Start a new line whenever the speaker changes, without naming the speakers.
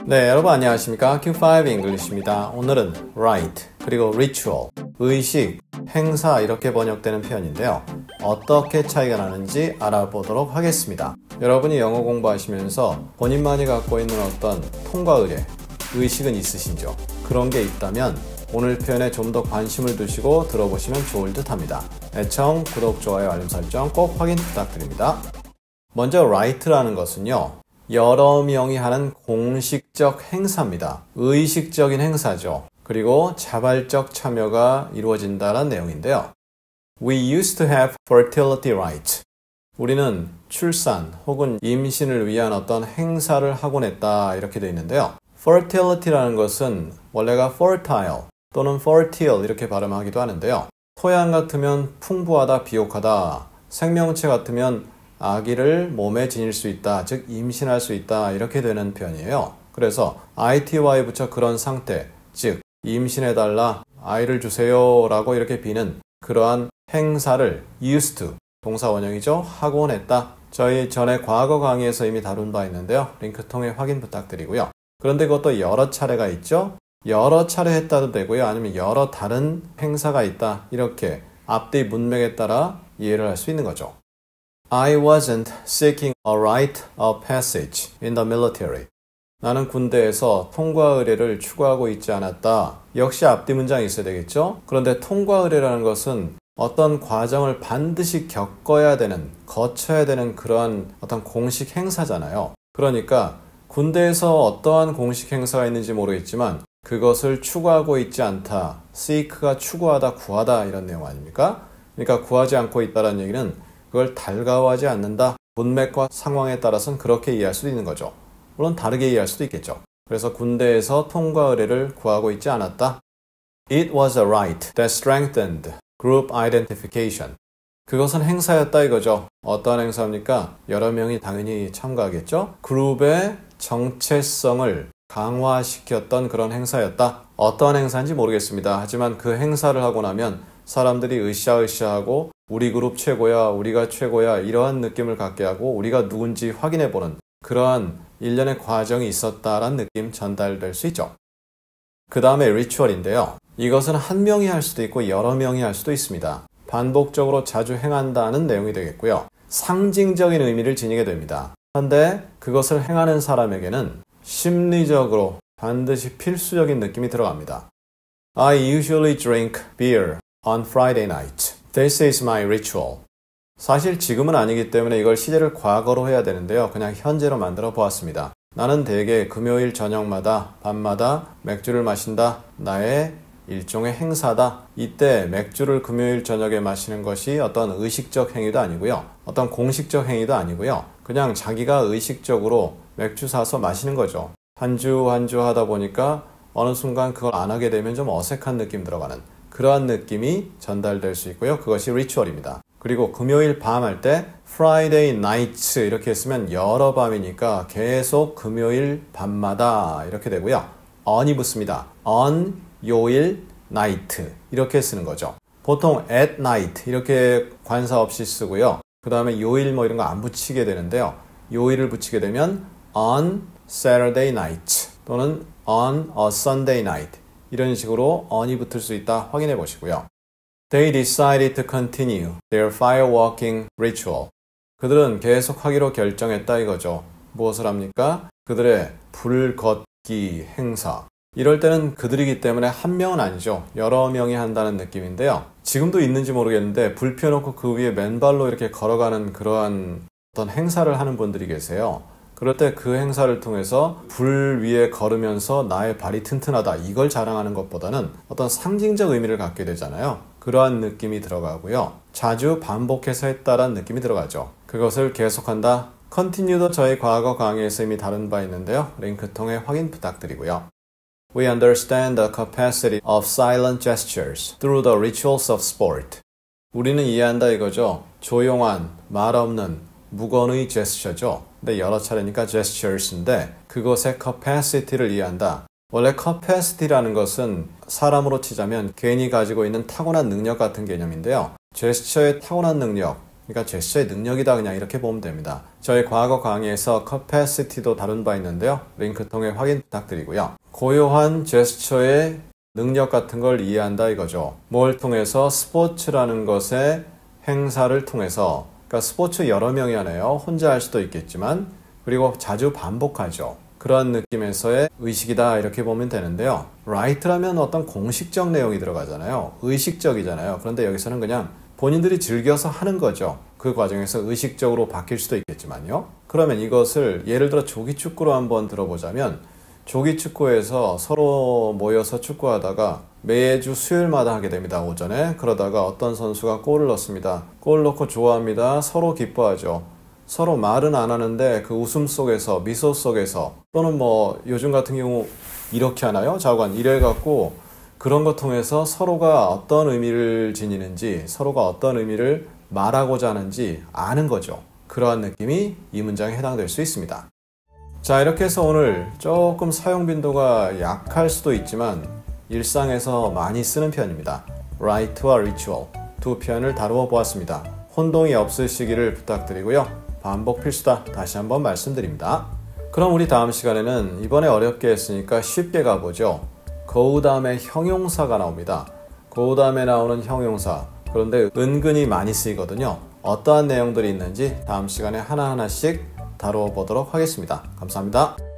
네, 여러분 안녕하십니까? Q5 English입니다. 오늘은 right, 그리고 ritual, 의식, 행사 이렇게 번역되는 표현인데요. 어떻게 차이가 나는지 알아보도록 하겠습니다. 여러분이 영어 공부하시면서 본인만이 갖고 있는 어떤 통과 의례, 의식은 있으신죠? 그런 게 있다면 오늘 표현에 좀 더 관심을 두시고 들어보시면 좋을 듯 합니다. 애청, 구독, 좋아요, 알림 설정 꼭 확인 부탁드립니다. 먼저 right라는 것은요, 여러 명이 하는 공식적 행사입니다. 의식적인 행사죠. 그리고 자발적 참여가 이루어진다는 내용인데요. We used to have fertility rites. 우리는 출산 혹은 임신을 위한 어떤 행사를 하곤 했다 이렇게 되어 있는데요. fertility라는 것은 원래가 fertile 또는 fertile 이렇게 발음하기도 하는데요. 토양 같으면 풍부하다, 비옥하다. 생명체 같으면 아기를 몸에 지닐 수 있다, 즉 임신할 수 있다 이렇게 되는 표현이에요. 그래서 ITY 붙여 그런 상태, 즉 임신해달라, 아이를 주세요 라고 이렇게 비는 그러한 행사를 used to, 동사 원형이죠. 하곤 했다. 저희 전에 과거 강의에서 이미 다룬 바 있는데요. 링크 통해 확인 부탁드리고요. 그런데 그것도 여러 차례가 있죠. 여러 차례 했다도 되고요. 아니면 여러 다른 행사가 있다. 이렇게 앞뒤 문맥에 따라 이해를 할 수 있는 거죠. I wasn't seeking a rite of passage in the military. 나는 군대에서 통과 의례를 추구하고 있지 않았다. 역시 앞뒤 문장이 있어야 되겠죠? 그런데 통과 의례라는 것은 어떤 과정을 반드시 겪어야 되는, 거쳐야 되는 그러한 어떤 공식 행사잖아요. 그러니까 군대에서 어떠한 공식 행사가 있는지 모르겠지만 그것을 추구하고 있지 않다. seek가 추구하다, 구하다 이런 내용 아닙니까? 그러니까 구하지 않고 있다는 얘기는 그걸 달가워하지 않는다. 문맥과 상황에 따라서는 그렇게 이해할 수도 있는 거죠. 물론 다르게 이해할 수도 있겠죠. 그래서 군대에서 통과 의례를 구하고 있지 않았다. It was a right that strengthened group identification. 그것은 행사였다 이거죠. 어떠한 행사입니까? 여러 명이 당연히 참가하겠죠. 그룹의 정체성을 강화시켰던 그런 행사였다. 어떠한 행사인지 모르겠습니다. 하지만 그 행사를 하고 나면 사람들이 으쌰으쌰하고 우리 그룹 최고야, 우리가 최고야 이러한 느낌을 갖게 하고 우리가 누군지 확인해보는 그러한 일련의 과정이 있었다라는 느낌 전달될 수 있죠. 그 다음에 리추얼인데요. 이것은 한 명이 할 수도 있고 여러 명이 할 수도 있습니다. 반복적으로 자주 행한다는 내용이 되겠고요. 상징적인 의미를 지니게 됩니다. 그런데 그것을 행하는 사람에게는 심리적으로 반드시 필수적인 느낌이 들어갑니다. I usually drink beer on Friday night. This is my ritual. 사실 지금은 아니기 때문에 이걸 시제를 과거로 해야 되는데요. 그냥 현재로 만들어 보았습니다. 나는 대개 금요일 저녁마다 밤마다 맥주를 마신다. 나의 일종의 행사다. 이때 맥주를 금요일 저녁에 마시는 것이 어떤 의식적 행위도 아니고요. 어떤 공식적 행위도 아니고요. 그냥 자기가 의식적으로 맥주 사서 마시는 거죠. 한 주 한 주 하다 보니까 어느 순간 그걸 안 하게 되면 좀 어색한 느낌 들어가는 그러한 느낌이 전달될 수 있고요. 그것이 리추얼입니다. 그리고 금요일 밤 할 때 Friday nights 이렇게 했으면 여러 밤이니까 계속 금요일 밤마다 이렇게 되고요. on이 붙습니다. on, 요일, night 이렇게 쓰는 거죠. 보통 at night 이렇게 관사 없이 쓰고요. 그 다음에 요일 뭐 이런 거 안 붙이게 되는데요. 요일을 붙이게 되면 on Saturday night 또는 on a Sunday night 이런 식으로 on이 붙을 수 있다 확인해 보시고요. They decided to continue their fireworking ritual. 그들은 계속하기로 결정했다 이거죠. 무엇을 합니까? 그들의 불 걷기 행사. 이럴 때는 그들이기 때문에 한 명은 아니죠. 여러 명이 한다는 느낌인데요. 지금도 있는지 모르겠는데 불 펴놓고 그 위에 맨발로 이렇게 걸어가는 그러한 어떤 행사를 하는 분들이 계세요. 그럴 때 그 행사를 통해서 불 위에 걸으면서 나의 발이 튼튼하다 이걸 자랑하는 것보다는 어떤 상징적 의미를 갖게 되잖아요. 그러한 느낌이 들어가고요. 자주 반복해서 했다라는 느낌이 들어가죠. 그것을 계속한다. continue도 저희 과거 강의에서 이미 다룬 바 있는데요. 링크 통해 확인 부탁드리고요. We understand the capacity of silent gestures through the rituals of sport. 우리는 이해한다 이거죠. 조용한, 말 없는, 무건의 제스처죠. 근데 여러 차례니까 gestures인데 그것의 capacity를 이해한다. 원래 capacity라는 것은 사람으로 치자면 괜히 가지고 있는 타고난 능력 같은 개념인데요. 제스처의 타고난 능력, 그러니까 제스처의 능력이다, 그냥 이렇게 보면 됩니다. 저희 과거 강의에서 capacity도 다룬 바 있는데요. 링크 통해 확인 부탁드리고요. 고요한 제스처의 능력 같은 걸 이해한다 이거죠. 뭘 통해서? 스포츠라는 것의 행사를 통해서. 그러니까 스포츠 여러 명이 하네요. 혼자 할 수도 있겠지만, 그리고 자주 반복하죠. 그런 느낌에서의 의식이다 이렇게 보면 되는데요. right라면 어떤 공식적 내용이 들어가잖아요. 의식적이잖아요. 그런데 여기서는 그냥 본인들이 즐겨서 하는 거죠. 그 과정에서 의식적으로 바뀔 수도 있겠지만요. 그러면 이것을 예를 들어 조기축구로 한번 들어보자면, 조기축구에서 서로 모여서 축구하다가 매주 수요일마다 하게 됩니다. 오전에. 그러다가 어떤 선수가 골을 넣습니다. 골 넣고 좋아합니다. 서로 기뻐하죠. 서로 말은 안 하는데 그 웃음 속에서, 미소 속에서, 또는 뭐 요즘 같은 경우 이렇게 하나요? 좌우간 이래갖고 그런 것 통해서 서로가 어떤 의미를 지니는지, 서로가 어떤 의미를 말하고자 하는지 아는 거죠. 그러한 느낌이 이 문장에 해당될 수 있습니다. 자, 이렇게 해서 오늘 조금 사용 빈도가 약할 수도 있지만 일상에서 많이 쓰는 표현입니다. right와 ritual 두 표현을 다루어 보았습니다. 혼동이 없으시기를 부탁드리고요. 반복 필수다, 다시 한번 말씀드립니다. 그럼 우리 다음 시간에는 이번에 어렵게 했으니까 쉽게 가보죠. go 다음에 형용사가 나옵니다. go 다음에 나오는 형용사, 그런데 은근히 많이 쓰이거든요. 어떠한 내용들이 있는지 다음 시간에 하나하나씩 다루어 보도록 하겠습니다. 감사합니다.